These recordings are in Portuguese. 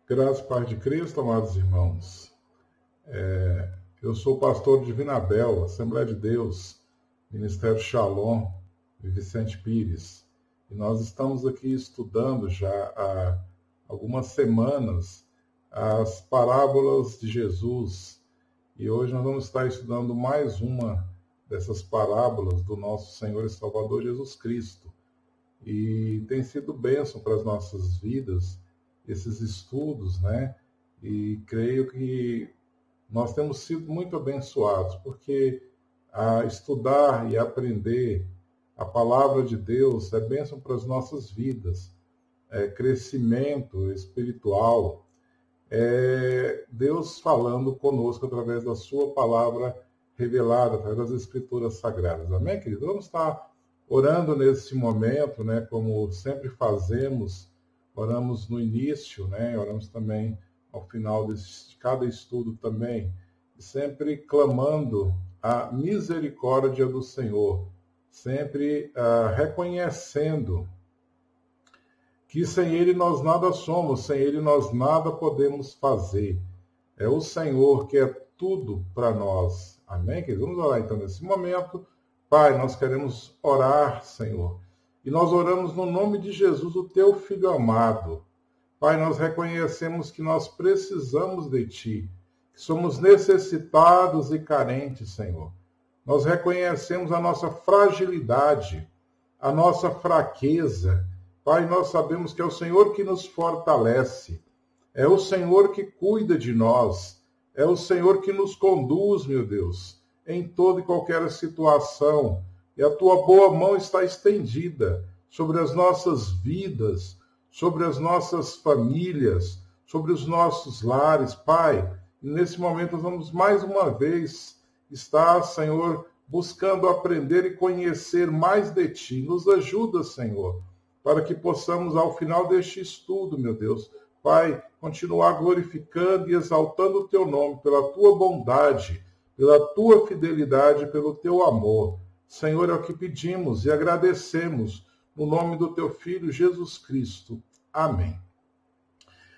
Graças e paz de Cristo, amados irmãos. Eu sou o pastor Divina Bel, Assembleia de Deus, Ministério Shalom, de Vicente Pires. E nós estamos aqui estudando já há algumas semanas as parábolas de Jesus. E hoje nós vamos estar estudando mais uma dessas parábolas do nosso Senhor e Salvador Jesus Cristo. E tem sido bênção para as nossas vidas esses estudos, né? E creio que nós temos sido muito abençoados, porque estudar e aprender a palavra de Deus é bênção para as nossas vidas, é crescimento espiritual, é Deus falando conosco através da sua palavra revelada, através das Escrituras Sagradas. Amém, querido? Vamos estar orando nesse momento, né? Como sempre fazemos. Oramos no início, né? Oramos também ao final de cada estudo também, sempre clamando a misericórdia do Senhor, sempre reconhecendo que sem Ele nós nada somos, sem Ele nós nada podemos fazer. É o Senhor que é tudo para nós. Amém? Vamos orar então nesse momento. Pai, nós queremos orar, Senhor. E nós oramos no nome de Jesus, o teu Filho amado. Pai, nós reconhecemos que nós precisamos de Ti, que somos necessitados e carentes, Senhor. Nós reconhecemos a nossa fragilidade, a nossa fraqueza. Pai, nós sabemos que é o Senhor que nos fortalece, é o Senhor que cuida de nós, é o Senhor que nos conduz, meu Deus, em toda e qualquer situação. E a tua boa mão está estendida sobre as nossas vidas, sobre as nossas famílias, sobre os nossos lares, Pai. E nesse momento nós vamos mais uma vez estar, Senhor, buscando aprender e conhecer mais de Ti. Nos ajuda, Senhor, para que possamos, ao final deste estudo, meu Deus, Pai, continuar glorificando e exaltando o Teu nome pela Tua bondade, pela Tua fidelidade, pelo Teu amor. Senhor, é o que pedimos e agradecemos no nome do Teu Filho, Jesus Cristo. Amém.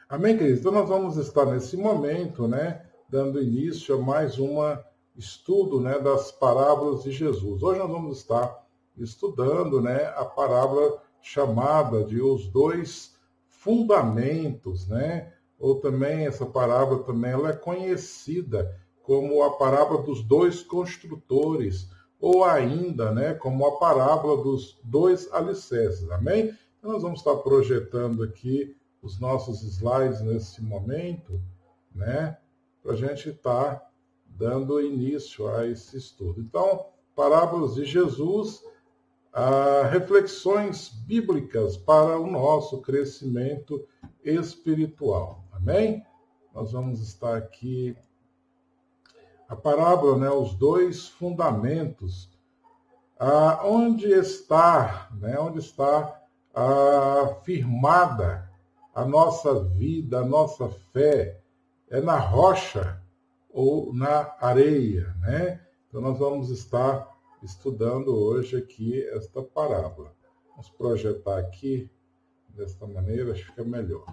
Amém, queridos? Então nós vamos estar nesse momento, né, dando início a mais um estudo, né, das parábolas de Jesus. Hoje nós vamos estar estudando, né, a parábola chamada de os dois fundamentos, né? Ou também essa parábola também ela é conhecida como a parábola dos dois construtores, ou ainda, né, como a parábola dos dois alicerces, amém? Então nós vamos estar projetando aqui os nossos slides nesse momento, né, para a gente estar dando início a esse estudo. Então, parábolas de Jesus, reflexões bíblicas para o nosso crescimento espiritual, amém? Nós vamos estar aqui a parábola, né, os dois fundamentos, onde está firmada a nossa vida, a nossa fé, é na rocha ou na areia, né? Então nós vamos estar estudando hoje aqui esta parábola. Vamos projetar aqui desta maneira, acho que fica melhor.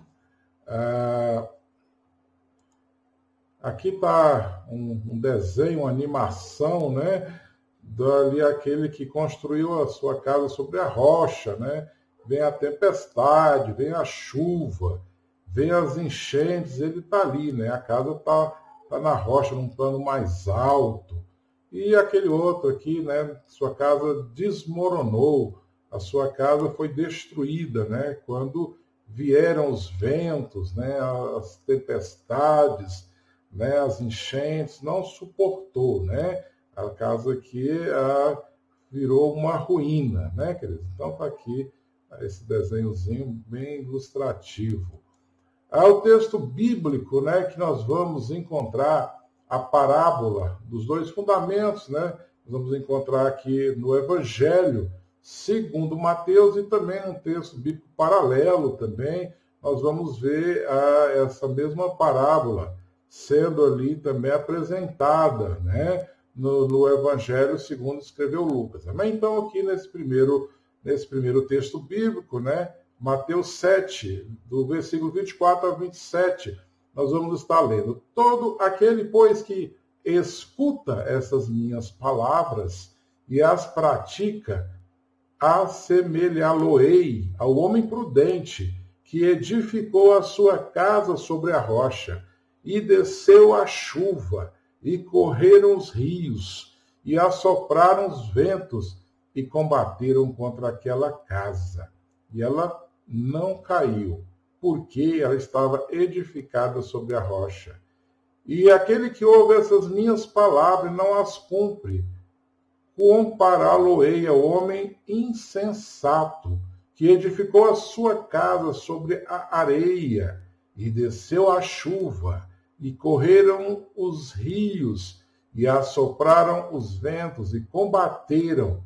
Aqui está um desenho, uma animação, né? Dali aquele que construiu a sua casa sobre a rocha, né? Vem a tempestade, vem a chuva, vem as enchentes, ele está ali, né? A casa está na rocha, num plano mais alto. E aquele outro aqui, né? Sua casa desmoronou, a sua casa foi destruída, né? Quando vieram os ventos, né? As tempestades, né, as enchentes, não suportou, né? A casa aqui virou uma ruína, né, queridos? Então está aqui esse desenhozinho bem ilustrativo. O texto bíblico, né, que nós vamos encontrar a parábola dos dois fundamentos, né? Nós vamos encontrar aqui no Evangelho segundo Mateus e também um texto bíblico paralelo também. Nós vamos ver essa mesma parábola sendo ali também apresentada, né, no Evangelho segundo escreveu Lucas. Amém? Então, aqui nesse primeiro texto bíblico, né, Mateus 7, do versículo 24 ao 27, nós vamos estar lendo. Todo aquele, pois, que escuta essas minhas palavras e as pratica, assemelhá-lo-ei ao homem prudente, que edificou a sua casa sobre a rocha, e desceu a chuva, e correram os rios, e assopraram os ventos, e combateram contra aquela casa. E ela não caiu, porque ela estava edificada sobre a rocha. E aquele que ouve essas minhas palavras e não as cumpre, compará-lo-ei ao homem insensato, que edificou a sua casa sobre a areia, e desceu a chuva, e correram os rios, e assopraram os ventos, e combateram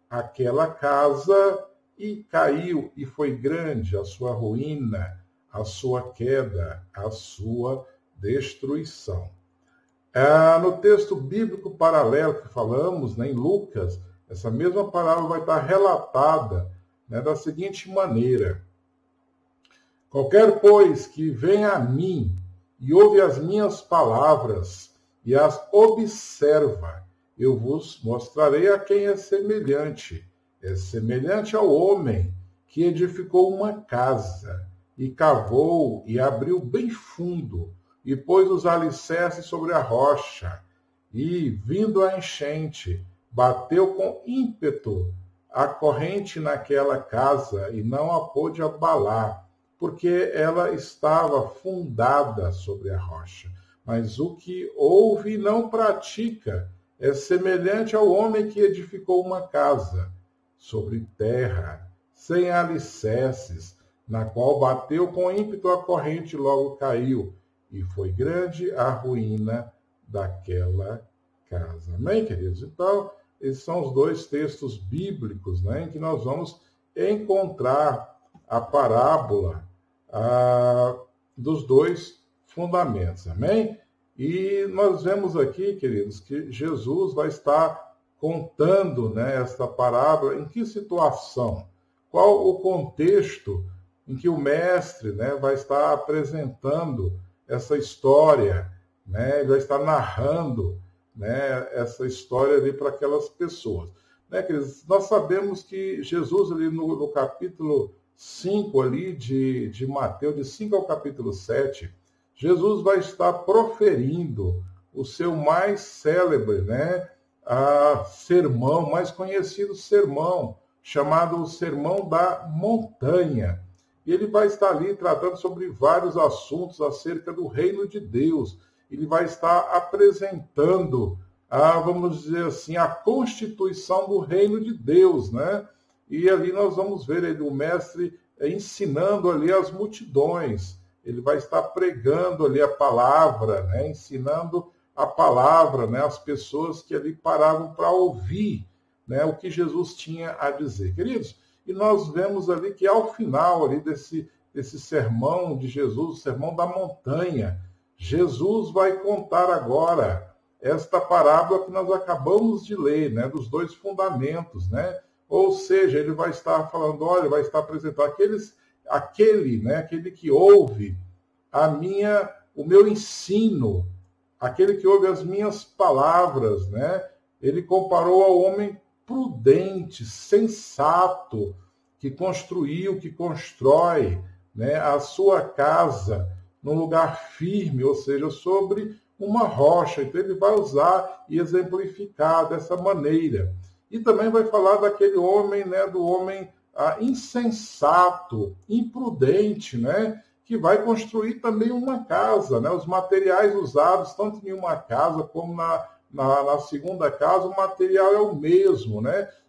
aquela casa, e caiu, e foi grande a sua ruína, a sua queda, a sua destruição. No texto bíblico paralelo que falamos, em Lucas, essa mesma palavra vai estar relatada da seguinte maneira: qualquer, pois, que venha a mim e ouve as minhas palavras e as observa, eu vos mostrarei a quem é semelhante. É semelhante ao homem que edificou uma casa, e cavou e abriu bem fundo, e pôs os alicerces sobre a rocha, e, vindo a enchente, bateu com ímpeto a corrente naquela casa, e não a pôde abalar, porque ela estava fundada sobre a rocha. Mas o que ouve e não pratica é semelhante ao homem que edificou uma casa sobre terra, sem alicerces, na qual bateu com ímpeto a corrente e logo caiu, e foi grande a ruína daquela casa. Amém, queridos? Então, esses são os dois textos bíblicos, em que nós vamos encontrar a parábola dos dois fundamentos. Amém? E nós vemos aqui, queridos, que Jesus vai estar contando esta parábola em que situação? Qual o contexto em que o mestre vai estar apresentando essa história, ele vai estar narrando essa história ali para aquelas pessoas. Nós sabemos que Jesus, ali no capítulo 5 ali de Mateus, de 5 ao capítulo 7, Jesus vai estar proferindo o seu mais célebre sermão, mais conhecido sermão, chamado o Sermão da Montanha. E ele vai estar ali tratando sobre vários assuntos acerca do reino de Deus. Ele vai estar apresentando, vamos dizer assim, a constituição do reino de Deus, E ali nós vamos ver o mestre ensinando ali as multidões. Ele vai estar pregando ali a palavra, ensinando a palavra, as pessoas que ali paravam para ouvir, o que Jesus tinha a dizer. Queridos, e nós vemos ali que ao final ali desse sermão de Jesus, o Sermão da Montanha, Jesus vai contar agora esta parábola que nós acabamos de ler, dos dois fundamentos, Ou seja, ele vai estar falando, olha, vai estar apresentando aquele que ouve o meu ensino, aquele que ouve as minhas palavras, Ele comparou ao homem prudente, sensato, que construiu, que constrói a sua casa num lugar firme, ou seja, sobre uma rocha. Então ele vai usar e exemplificar dessa maneira. E também vai falar daquele homem, do homem insensato, imprudente, que vai construir também uma casa. Os materiais usados, tanto em uma casa como na segunda casa, o material é o mesmo,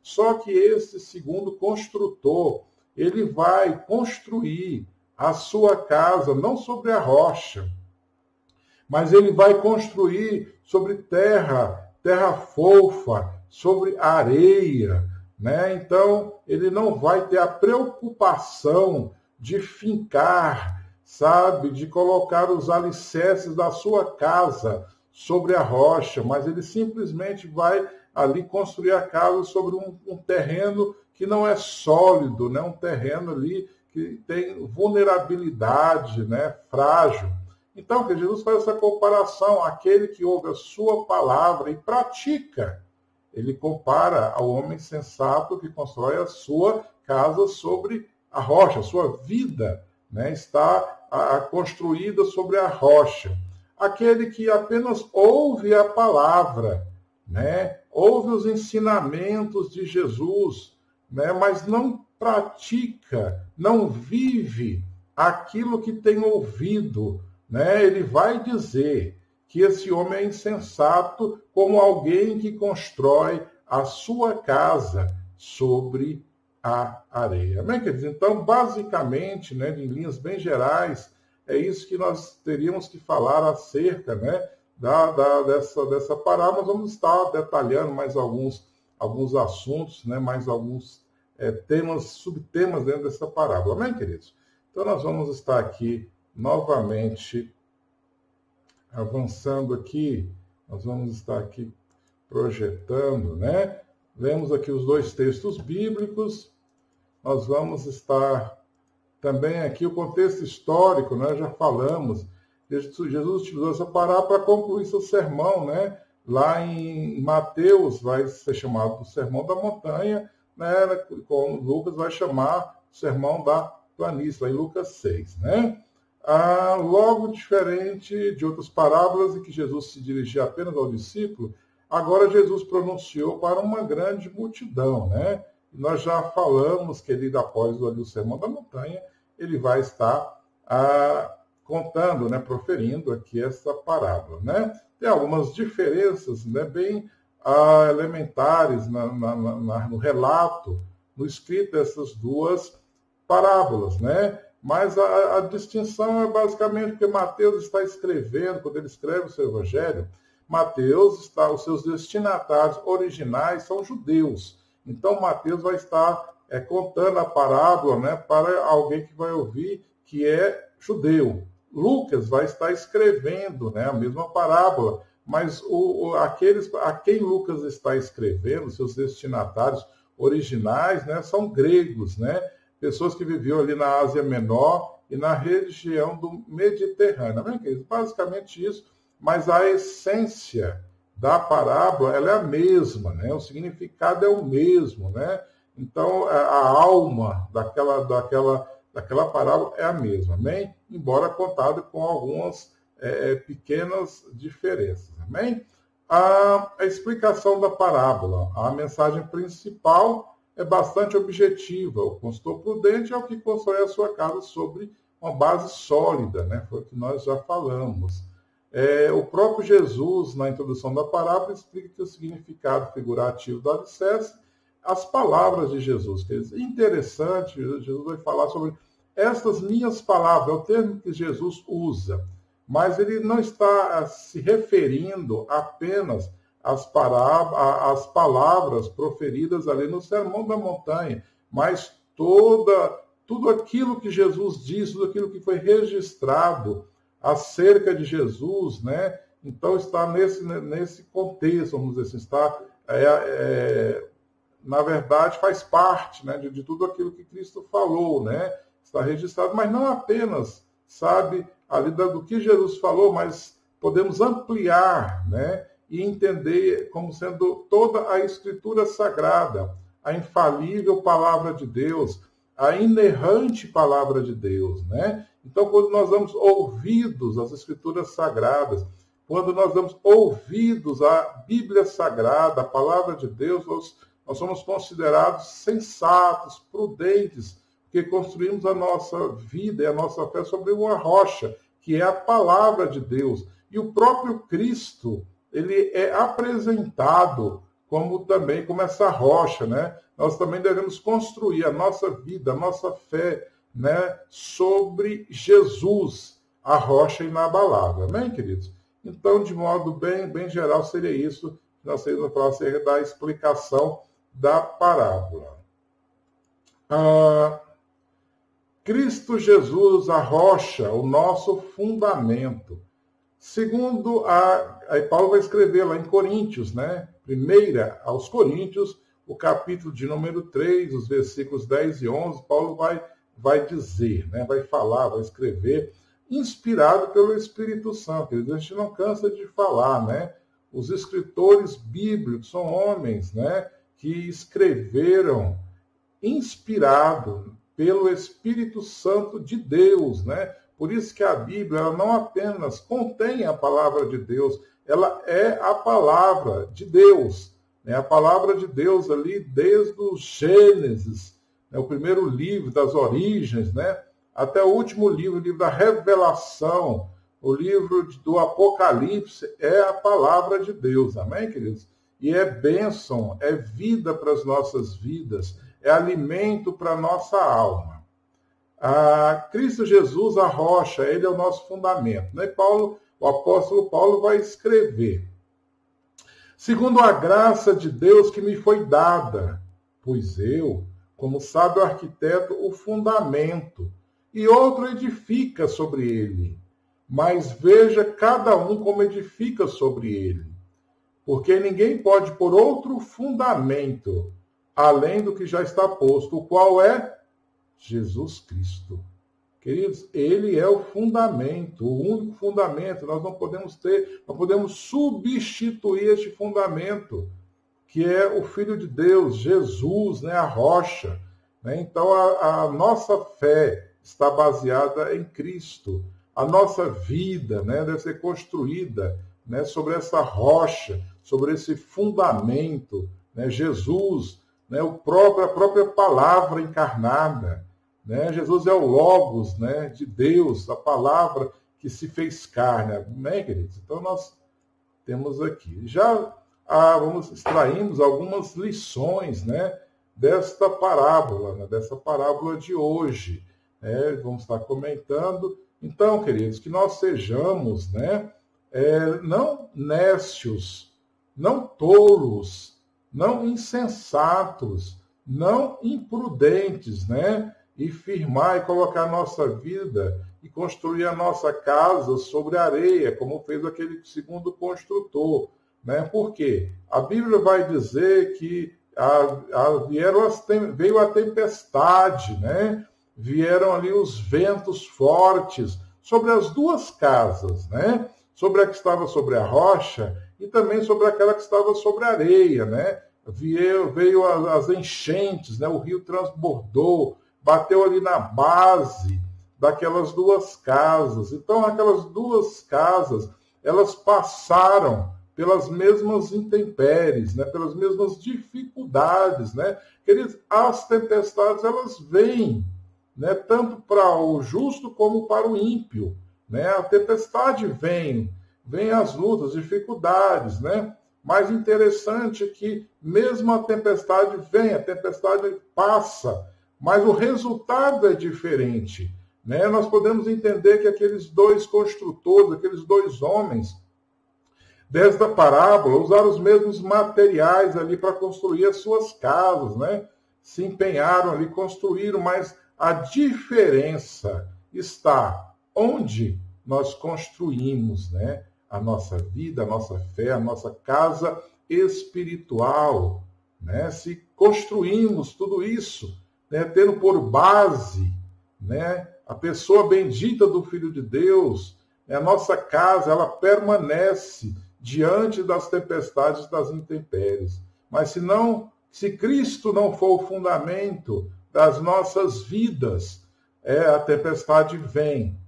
Só que esse segundo construtor, ele vai construir a sua casa não sobre a rocha, mas ele vai construir sobre terra fofa, sobre areia, Então, ele não vai ter a preocupação de fincar, de colocar os alicerces da sua casa sobre a rocha, mas ele simplesmente vai ali construir a casa sobre um terreno que não é sólido, um terreno ali que tem vulnerabilidade, né, frágil. Então, que Jesus faz essa comparação, aquele que ouve a sua palavra e pratica. Ele compara ao homem sensato que constrói a sua casa sobre a rocha, a sua vida, né, está construída sobre a rocha. Aquele que apenas ouve a palavra, né, ouve os ensinamentos de Jesus, né, mas não pratica, não vive aquilo que tem ouvido, né, ele vai dizer que esse homem é insensato como alguém que constrói a sua casa sobre a areia. Amém, queridos? Então, basicamente, né, em linhas bem gerais, é isso que nós teríamos que falar acerca, né, dessa parábola. Nós vamos estar detalhando mais alguns assuntos, né, mais alguns temas, subtemas dentro dessa parábola. Amém, queridos? Então, nós vamos estar aqui novamente avançando aqui. Nós vamos estar aqui projetando, né? Lemos aqui os dois textos bíblicos. Nós vamos estar também aqui o contexto histórico, né? Já falamos. Jesus utilizou essa parábola para concluir seu sermão, né? Lá em Mateus vai ser chamado do Sermão da Montanha, né? Como Lucas vai chamar o Sermão da Planície, lá em Lucas 6, né? Logo diferente de outras parábolas em que Jesus se dirigia apenas ao discípulo, agora Jesus pronunciou para uma grande multidão, né? E nós já falamos que ele, após o Sermão da Montanha, ele vai estar contando, né, proferindo aqui essa parábola, né? Tem algumas diferenças, né, bem elementares no relato, no escrito dessas duas parábolas, né? Mas a distinção é basicamente porque Mateus está escrevendo, quando ele escreve o seu evangelho, Mateus os seus destinatários originais são judeus. Então Mateus vai estar contando a parábola, né, para alguém que vai ouvir que é judeu. Lucas vai estar escrevendo, né, a mesma parábola, mas aqueles a quem Lucas está escrevendo, seus destinatários originais, né, são gregos, né? Pessoas que viviam ali na Ásia Menor e na região do Mediterrâneo. Basicamente isso, mas a essência da parábola ela é a mesma, né? O significado é o mesmo, né? Então, a alma daquela parábola é a mesma, amém? Embora contada com algumas pequenas diferenças, amém? A explicação da parábola, a mensagem principal é bastante objetiva. O consultor prudente é o que constrói a sua casa sobre uma base sólida, né? Foi o que nós já falamos. O próprio Jesus, na introdução da parábola, explica que o significado figurativo do alicerce, as palavras de Jesus. Quer dizer, interessante, Jesus vai falar sobre estas minhas palavras, é o termo que Jesus usa, mas ele não está se referindo apenas as palavras proferidas ali no Sermão da Montanha, mas tudo aquilo que Jesus disse, tudo aquilo que foi registrado acerca de Jesus, né? Então está nesse contexto, vamos dizer assim, está, na verdade, faz parte, né, de tudo aquilo que Cristo falou, né? Está registrado, mas não apenas, sabe, ali do que Jesus falou, mas podemos ampliar, né? E entender como sendo toda a Escritura Sagrada, a infalível Palavra de Deus, a inerrante Palavra de Deus, né? Então, quando nós damos ouvidos às Escrituras Sagradas, quando nós damos ouvidos à Bíblia Sagrada, a Palavra de Deus, nós somos considerados sensatos, prudentes, porque construímos a nossa vida e a nossa fé sobre uma rocha, que é a Palavra de Deus. E o próprio Cristo, ele é apresentado como essa rocha, né? Nós também devemos construir a nossa vida, a nossa fé, né, sobre Jesus, a rocha inabalável. Amém, queridos? Então, de modo bem geral, seria isso que nós teríamos falar acerca da explicação da parábola. Cristo Jesus, a rocha, o nosso fundamento. Segundo, aí Paulo vai escrever lá em Coríntios, né? Primeira aos Coríntios, o capítulo de número 3, os versículos 10 e 11, Paulo vai vai dizer, né? Vai falar, vai escrever, inspirado pelo Espírito Santo. A gente não cansa de falar, né? Os escritores bíblicos são homens, né, que escreveram inspirado pelo Espírito Santo de Deus, né? Por isso que a Bíblia ela não apenas contém a palavra de Deus, ela é a palavra de Deus, né? A palavra de Deus ali desde o Gênesis, né, o primeiro livro das origens, né, até o último livro, o livro da Revelação, o livro do Apocalipse, é a palavra de Deus, amém, queridos? E é bênção, é vida para as nossas vidas, é alimento para a nossa alma. Cristo Jesus, a rocha, ele é o nosso fundamento, né? O apóstolo Paulo vai escrever: segundo a graça de Deus que me foi dada, pois eu, como sábio arquiteto, o fundamento, e outro edifica sobre ele. Mas veja cada um como edifica sobre ele. Porque ninguém pode pôr outro fundamento, além do que já está posto, o qual é Jesus Cristo. Queridos, ele é o fundamento, o único fundamento. Nós não podemos substituir este fundamento, que é o Filho de Deus, Jesus, né, a rocha. Né? Então, a nossa fé está baseada em Cristo. A nossa vida, né, deve ser construída, né, sobre essa rocha, sobre esse fundamento, né, Jesus, né, a própria palavra encarnada. Né? Jesus é o Logos, né, de Deus, a palavra que se fez carne. Né, queridos? Então, nós temos aqui. Já vamos extraímos algumas lições, né, desta parábola, né, dessa parábola de hoje. Né? Vamos estar comentando. Então, queridos, que nós sejamos, né, não nécios, não tolos, não insensatos, não imprudentes, né, e firmar e colocar a nossa vida e construir a nossa casa sobre areia, como fez aquele segundo construtor. Né? Por quê? A Bíblia vai dizer que veio a tempestade, né? Vieram ali os ventos fortes sobre as duas casas, né? Sobre a que estava sobre a rocha e também sobre aquela que estava sobre a areia, né? Veio as enchentes, né? O rio transbordou, bateu ali na base daquelas duas casas. Então, aquelas duas casas, elas passaram pelas mesmas intempéries, né? Pelas mesmas dificuldades, né? Queridos, as tempestades, elas vêm, né, tanto para o justo como para o ímpio. Né? A tempestade vem as lutas, dificuldades, né? Mas interessante é que mesmo a tempestade vem, a tempestade passa, mas o resultado é diferente. Né? Nós podemos entender que aqueles dois construtores, aqueles dois homens, desta parábola, usaram os mesmos materiais ali para construir as suas casas, né? Se empenharam ali, construíram, mas a diferença está onde nós construímos, né, a nossa vida, a nossa fé, a nossa casa espiritual. Né? Se construímos tudo isso, né, tendo por base, né, a pessoa bendita do Filho de Deus, né, a nossa casa ela permanece diante das tempestades, das intempéries. Mas se Cristo não for o fundamento das nossas vidas, a tempestade vem,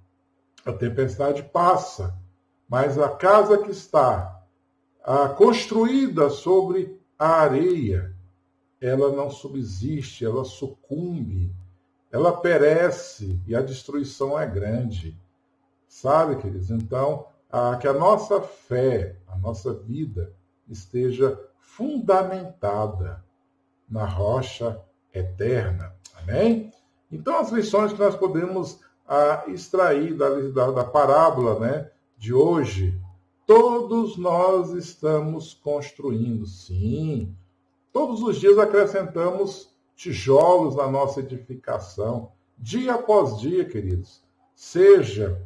a tempestade passa, mas a casa que está construída sobre a areia, ela não subsiste, ela sucumbe, ela perece e a destruição é grande. Sabe, queridos? Então, que a nossa fé, a nossa vida esteja fundamentada na rocha eterna. Amém? Então, as lições que nós podemos extrair da parábola, né, de hoje, todos nós estamos construindo, sim. Todos os dias acrescentamos tijolos na nossa edificação, dia após dia, queridos. Seja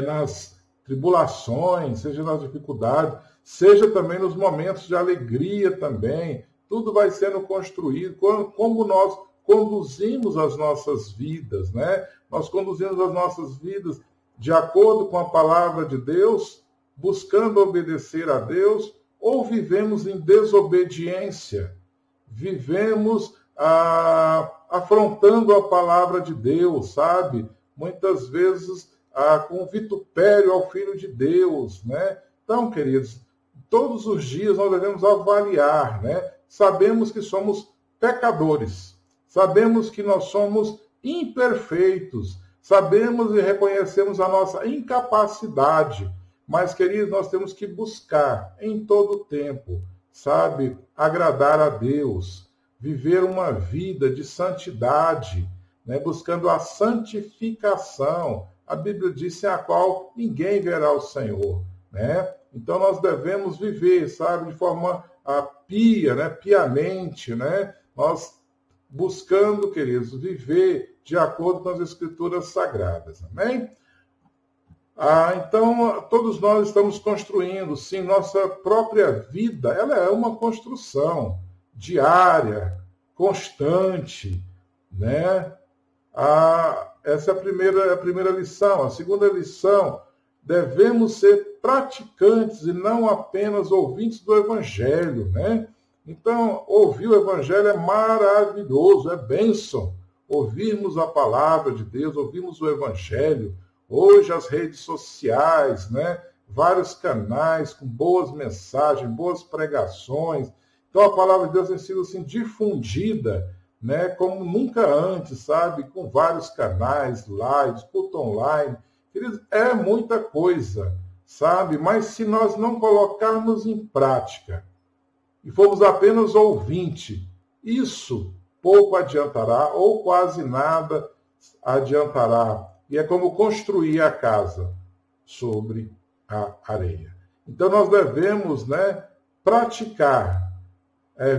nas tribulações, seja nas dificuldades, seja também nos momentos de alegria também. Tudo vai sendo construído. Como nós conduzimos as nossas vidas, né? Nós conduzimos as nossas vidas de acordo com a palavra de Deus, buscando obedecer a Deus, ou vivemos em desobediência, vivemos afrontando a palavra de Deus, sabe? Muitas vezes com vitupério ao Filho de Deus, né? Então, queridos, todos os dias nós devemos avaliar, né? Sabemos que somos pecadores, sabemos que nós somos imperfeitos, sabemos e reconhecemos a nossa incapacidade, mas, queridos, nós temos que buscar em todo o tempo, sabe, agradar a Deus, viver uma vida de santidade, né? Buscando a santificação. A Bíblia diz, sem a qual ninguém verá o Senhor, né? Então nós devemos viver, sabe, de forma pia, né? Piamente, né? Nós buscando, queridos, viver de acordo com as Escrituras Sagradas, amém? Então, todos nós estamos construindo, sim, nossa própria vida, ela é uma construção diária, constante, né? Essa é a primeira lição. A segunda lição, devemos ser praticantes e não apenas ouvintes do Evangelho, né? Então, ouvir o Evangelho é maravilhoso, é bênção. Ouvirmos a palavra de Deus, ouvirmos o Evangelho. Hoje as redes sociais, né? Vários canais com boas mensagens, boas pregações. Então a palavra de Deus tem sido assim, difundida, né? Como nunca antes, sabe? Com vários canais, lives, culto online. Queridos, é muita coisa, sabe? Mas se nós não colocarmos em prática e formos apenas ouvinte, isso pouco adiantará ou quase nada adiantará. E é como construir a casa sobre a areia. Então nós devemos, né, praticar,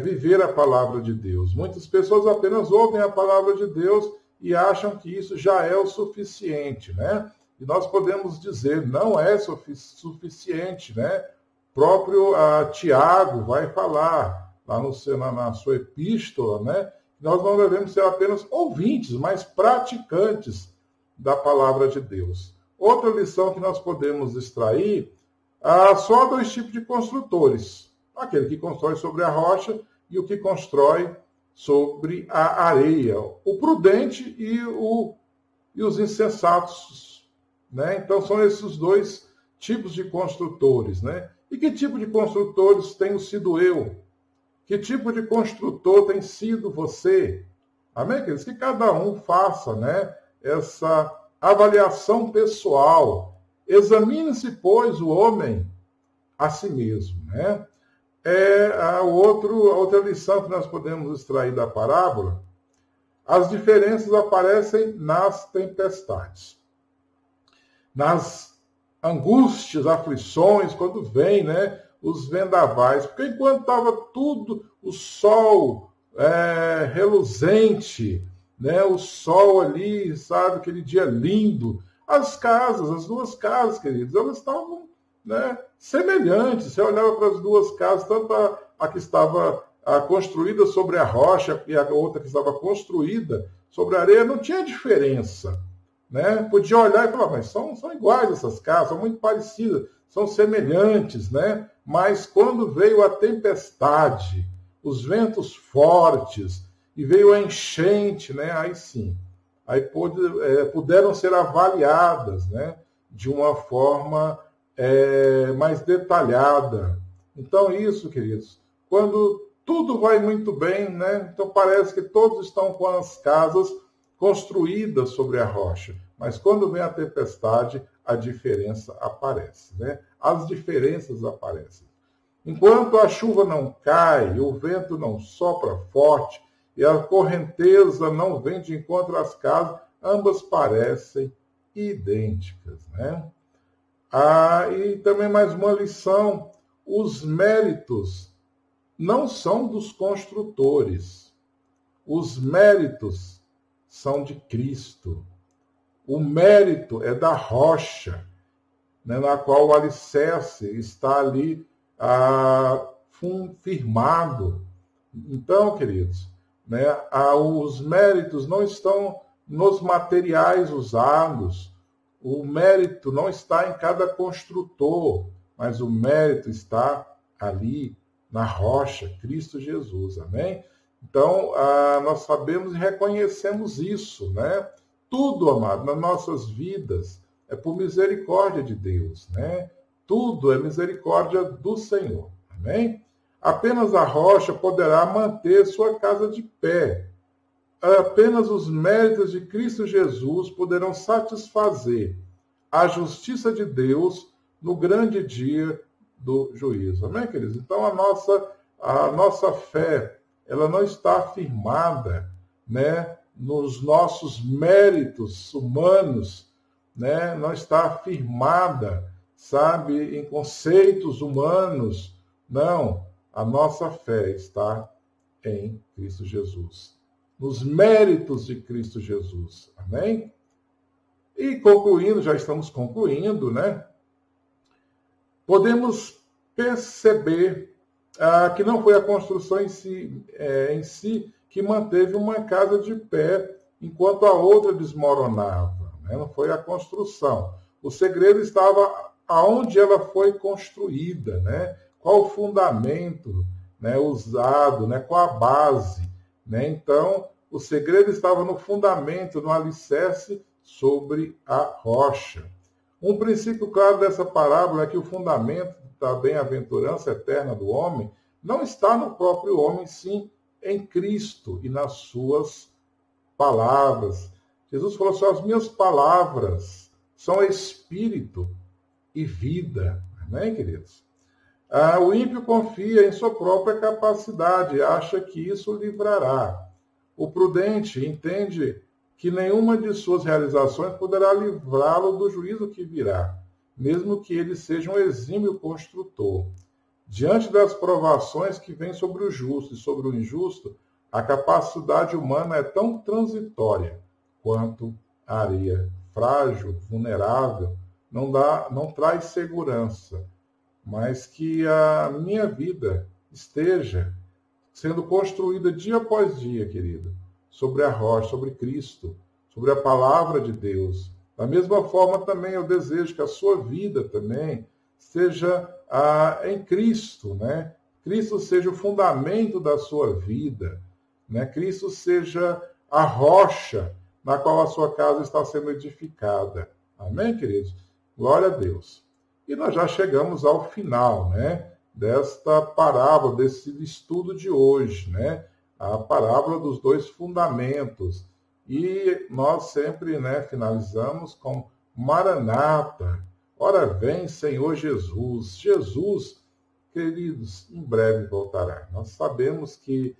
viver a palavra de Deus. Muitas pessoas apenas ouvem a palavra de Deus e acham que isso já é o suficiente, né? E nós podemos dizer, não é suficiente, né? O próprio Tiago vai falar lá na sua epístola, né? Nós não devemos ser apenas ouvintes, mas praticantes da palavra de Deus. Outra lição que nós podemos extrair, só há dois tipos de construtores. Aquele que constrói sobre a rocha e o que constrói sobre a areia. O prudente e os insensatos, né? Então são esses dois tipos de construtores, né? E que tipo de construtores tenho sido eu? Que tipo de construtor tem sido você? Amém, queridos? Que cada um faça, né, essa avaliação pessoal. Examine-se, pois, o homem a si mesmo, né? A outra lição que nós podemos extrair da parábola, as diferenças aparecem nas tempestades, nas angústias, aflições, quando vem, né, os vendavais. Porque enquanto estava tudo, o sol reluzente, né, o sol ali, sabe, aquele dia lindo, as duas casas, queridos, elas estavam, né, semelhantes. Você olhava para as duas casas, tanto a que estava construída sobre a rocha e a outra que estava construída sobre a areia, não tinha diferença, né? Podia olhar e falar, mas são iguais essas casas, são muito parecidas, são semelhantes, né? Mas quando veio a tempestade, os ventos fortes, e veio a enchente, né? Aí sim, aí puderam ser avaliadas, né, de uma forma mais detalhada. Então isso, queridos, quando tudo vai muito bem, né, então parece que todos estão com as casas construídas sobre a rocha, mas quando vem a tempestade, a diferença aparece, né? As diferenças aparecem. Enquanto a chuva não cai, o vento não sopra forte, e a correnteza não vem de encontro às casas, ambas parecem idênticas, né? E também mais uma lição, os méritos não são dos construtores, os méritos são de Cristo. O mérito é da rocha, né, na qual o alicerce está ali firmado. Então, queridos, né? Os méritos não estão nos materiais usados, o mérito não está em cada construtor, mas o mérito está ali na rocha, Cristo Jesus, amém? Então, nós sabemos e reconhecemos isso, né? Tudo, amado, nas nossas vidas é por misericórdia de Deus, né? Tudo é misericórdia do Senhor, amém? Apenas a rocha poderá manter sua casa de pé. Apenas os méritos de Cristo Jesus poderão satisfazer a justiça de Deus no grande dia do juízo. Amém, queridos? Então, a nossa fé, ela não está firmada, né, nos nossos méritos humanos, né? Não está firmada, sabe, em conceitos humanos. Não, a nossa fé está em Cristo Jesus, nos méritos de Cristo Jesus. Amém? E concluindo, já estamos concluindo, né? Podemos perceber que não foi a construção em si que manteve uma casa de pé enquanto a outra desmoronava, né? Não foi a construção. O segredo estava aonde ela foi construída, né? Qual o fundamento, né, usado, né? Qual a base, né? Então, o segredo estava no fundamento, no alicerce sobre a rocha. Um princípio claro dessa parábola é que o fundamento da bem-aventurança eterna do homem não está no próprio homem, sim em Cristo e nas suas palavras. Jesus falou assim: as minhas palavras são espírito e vida. Amém, queridos? O ímpio confia em sua própria capacidade, acha que isso o livrará. O prudente entende que nenhuma de suas realizações poderá livrá-lo do juízo que virá, mesmo que ele seja um exímio construtor. Diante das provações que vêm sobre o justo e sobre o injusto, a capacidade humana é tão transitória quanto a areia, frágil, vulnerável, não traz segurança, mas que a minha vida esteja sendo construída dia após dia, querido, sobre a rocha, sobre Cristo, sobre a palavra de Deus. Da mesma forma, também eu desejo que a sua vida também seja em Cristo, né? Cristo seja o fundamento da sua vida, né? Cristo seja a rocha na qual a sua casa está sendo edificada. Amém, queridos? Glória a Deus. E nós já chegamos ao final, né, desta parábola, desse estudo de hoje, né? A parábola dos dois fundamentos. E nós sempre, né, finalizamos com Maranata. Ora vem, Senhor Jesus. Jesus, queridos, em breve voltará. Nós sabemos que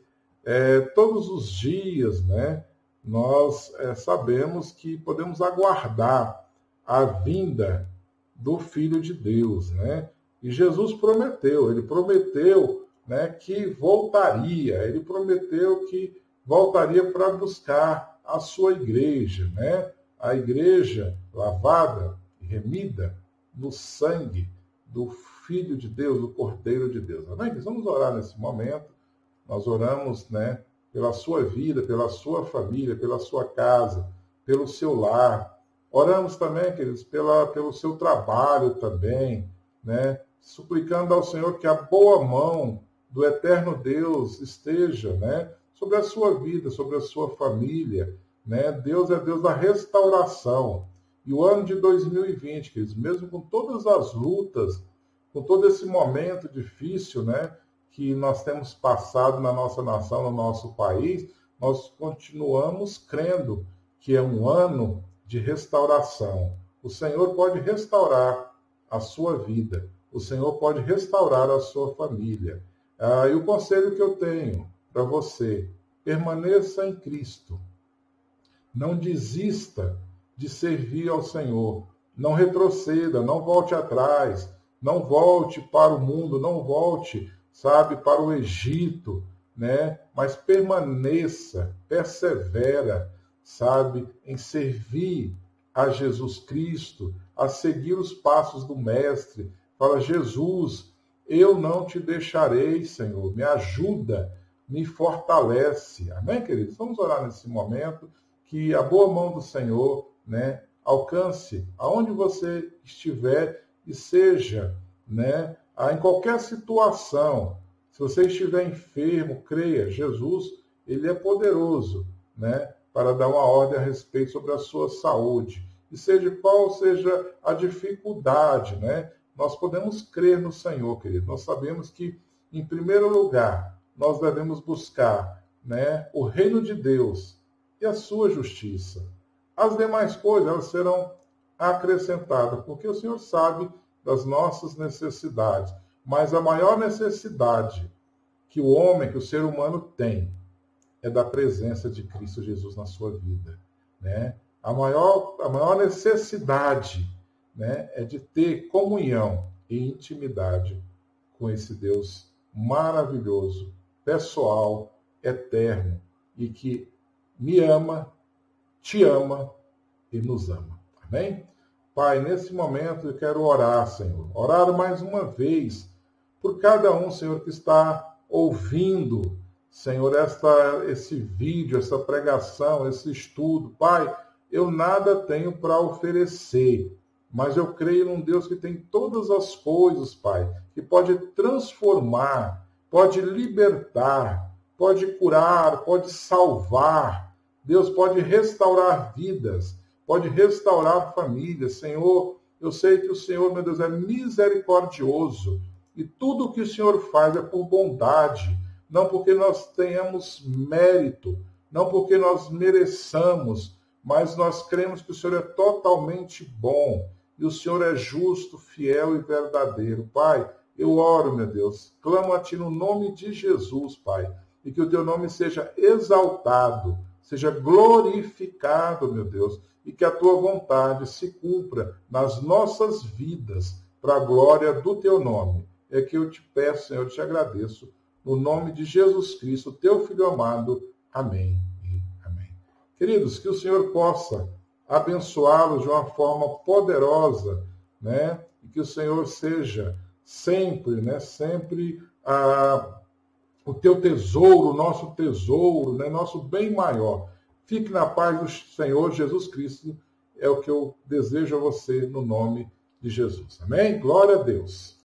todos os dias, né, nós sabemos que podemos aguardar a vinda do Filho de Deus, né? E Jesus prometeu, ele prometeu, né, que voltaria, ele prometeu que voltaria para buscar a sua igreja, né? A igreja lavada e remida no sangue do Filho de Deus, do Cordeiro de Deus. Amém? Vamos orar nesse momento. Nós oramos, né, pela sua vida, pela sua família, pela sua casa, pelo seu lar. Oramos também, queridos, pelo seu trabalho também, né? Suplicando ao Senhor que a boa mão do eterno Deus esteja, né, sobre a sua vida, sobre a sua família, né? Deus é Deus da restauração. E o ano de 2020, queridos, mesmo com todas as lutas, com todo esse momento difícil, né, que nós temos passado na nossa nação, no nosso país, nós continuamos crendo que é um ano de restauração. O Senhor pode restaurar a sua vida. O Senhor pode restaurar a sua família. E o conselho que eu tenho para você, permaneça em Cristo. Não desista de servir ao Senhor. Não retroceda, não volte atrás. Não volte para o mundo, não volte, sabe, para o Egito, né? Mas permaneça, persevera, sabe, em servir a Jesus Cristo, a seguir os passos do Mestre. Fala: Jesus, eu não te deixarei, Senhor, me ajuda, me fortalece. Amém, queridos? Vamos orar nesse momento, que a boa mão do Senhor, né, alcance aonde você estiver e seja, né, em qualquer situação. Se você estiver enfermo, creia, Jesus, ele é poderoso, né, para dar uma ordem a respeito sobre a sua saúde. E seja qual seja a dificuldade, né, nós podemos crer no Senhor, querido. Nós sabemos que, em primeiro lugar, nós devemos buscar, né, o reino de Deus e a sua justiça. As demais coisas, elas serão acrescentadas, porque o Senhor sabe das nossas necessidades. Mas a maior necessidade que o homem, que o ser humano tem, é da presença de Cristo Jesus na sua vida, né? A maior necessidade, né, é de ter comunhão e intimidade com esse Deus maravilhoso, pessoal, eterno, e que me ama, te ama e nos ama. Amém? Pai, nesse momento eu quero orar, Senhor. Orar mais uma vez por cada um, Senhor, que está ouvindo, Senhor, esse vídeo, essa pregação, esse estudo. Pai, eu nada tenho para oferecer, mas eu creio num Deus que tem todas as coisas, Pai, que pode transformar, pode libertar, pode curar, pode salvar. Deus pode restaurar vidas, pode restaurar famílias. Senhor, eu sei que o Senhor, meu Deus, é misericordioso e tudo o que o Senhor faz é por bondade, não porque nós tenhamos mérito, não porque nós mereçamos, mas nós cremos que o Senhor é totalmente bom e o Senhor é justo, fiel e verdadeiro. Pai, eu oro, meu Deus, clamo a Ti no nome de Jesus, Pai, e que o Teu nome seja exaltado, seja glorificado, meu Deus, e que a Tua vontade se cumpra nas nossas vidas, para a glória do Teu nome. É que eu te peço, Senhor, eu te agradeço, no nome de Jesus Cristo, Teu Filho amado. Amém e amém. Queridos, que o Senhor possa abençoá-los de uma forma poderosa, né? E que o Senhor seja sempre, né? Sempre o teu tesouro, o nosso tesouro, né? Nosso bem maior. Fique na paz do Senhor Jesus Cristo, é o que eu desejo a você no nome de Jesus. Amém? Glória a Deus.